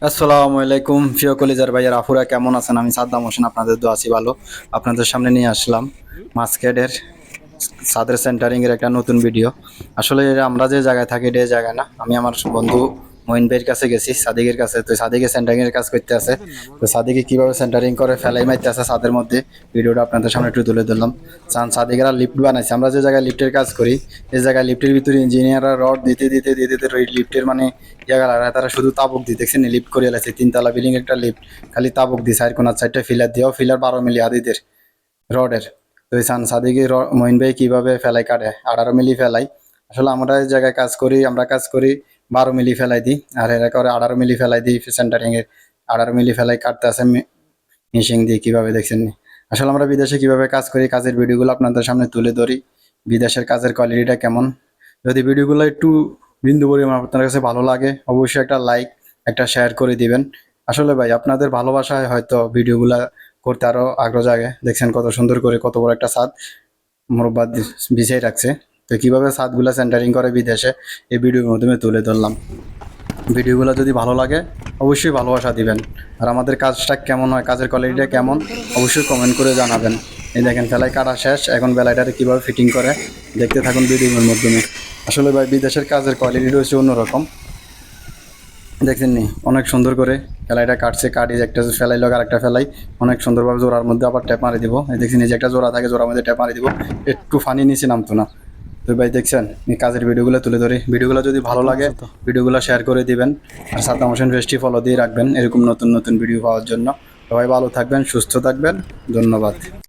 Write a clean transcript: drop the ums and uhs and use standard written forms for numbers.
আসসালামু আলাইকুম প্রিয় কলিজার ভাইয়ার আফুরা কেমন আছেন? আমি সাদ্দাম হোসেন, আপনাদের দোয়া আছি ভালো। আপনাদের সামনে নিয়ে আসলাম মাস্কেডের ছাদের সেন্টারিং এর একটা নতুন ভিডিও। আসলে আমরা যে জায়গায় থাকি এটা এই জায়গায় না, আমি আমার বন্ধু মঈন ভাইয়ের কাছে গেছি, সাদিকের কাছে। তো সাদিকে সেন্টারিং এর কাজ করতে আছে। তো সাদিকে কিভাবে সেন্টারিং করে ফেলাই মারতে আছে ছাদের মধ্যে, ভিডিওটা আপনাদের সামনে একটু তুলে ধরলাম। সাদিকেরা লিফট বানাইছে, আমরা যে জায়গায় লিফটের কাজ করি এই জায়গায় লিফটের ভিতরে ইঞ্জিনিয়াররা রড দিতে দিতে দিতে দিতে ওই লিফটের মানে তারা শুধু তাবুক দিয়ে দেখছেন লিফট করে এলাইছে, 3 তলা বিল্ডিং একটা লিফট খালি তাবুক দিয়ে সাইড কোনার সাইডটা ফিলার দিয়েও ফিলার 12 মিলি আদিদের রডের। তো এই সাদিকে মঈন ভাই কিভাবে ফেলাই কাটে 18 মিলি ফেলাই। আসলে আমরা এই জায়গায় কাজ করি, আমরা কাজ করি 12 মিলি ফেলাই দিই, আর এরা করে 18 মিলি ফেলাই দিই সেন্টারিং এর। 18 মিলি ফেলাই কাটতে আছে মেশিন দিয়ে, কিভাবে দেখছেন নি? আসলে আমরা বিদেশে কিভাবে কাজ করি কাজের ভিডিওগুলো আপনাদের সামনে তুলে ধরি, বিদেশের কাজের কোয়ালিটিটা কেমন। যদি ভিডিওগুলো একটু বিন্দু পরিমাণ আপনার কাছে ভালো লাগে অবশ্যই একটা লাইক একটা শেয়ার করে দিবেন। আসলে ভাই আপনাদের ভালোবাসায় হয়তো ভিডিওগুলা করতে আরো আগ্রহ জাগে। দেখছেন কত সুন্দর করে কত বড় একটা ছাদ মোরব্বা বিছিয়ে রাখছে। তো কিভাবে ছাদগুলা সেন্টারিং করে বিদেশে এই ভিডিওর মাধ্যমে তুলে ধরলাম। ভিডিওগুলো যদি ভালো লাগে অবশ্যই ভালোবাসা দিবেন, আর আমাদের কাজটা কেমন হয় কাজের কোয়ালিটিটা কেমন অবশ্যই কমেন্ট করে জানাবেন। এই দেখেন ফেলাই কাটা শেষ, এখন বেলাইটারে কীভাবে ফিটিং করে দেখতে থাকুন ভিডিওর মাধ্যমে। আসলে ভাই বিদেশের কাজের কোয়ালিটি রয়েছে অন্যরকম, দেখছেন নি অনেক সুন্দর করে ফেলাইটা কাটছে, কাটি একটা ফেলাই লোক আর একটা ফেলাই অনেক সুন্দরভাবে জোড়ার মধ্যে আবার ট্যাপ মারি দিব। এই দেখছেন এই যে একটা জোড়া থাকে জোড়ার মধ্যে ট্যাপ মারি দিব, একটু ফানি নিচে নামতো না। তো ভাই দেখছেন এই কাজের ভিডিওগুলো তুলে ধরি, ভিডিওগুলো যদি ভালো লাগে ভিডিওগুলো শেয়ার করে দিবেন, আর সাদ্দাম হোসেন পেজটি ফলো দিয়ে রাখবেন এরকম নতুন নতুন ভিডিও পাওয়ার জন্য। সবাই ভালো থাকবেন, সুস্থ থাকবেন, ধন্যবাদ।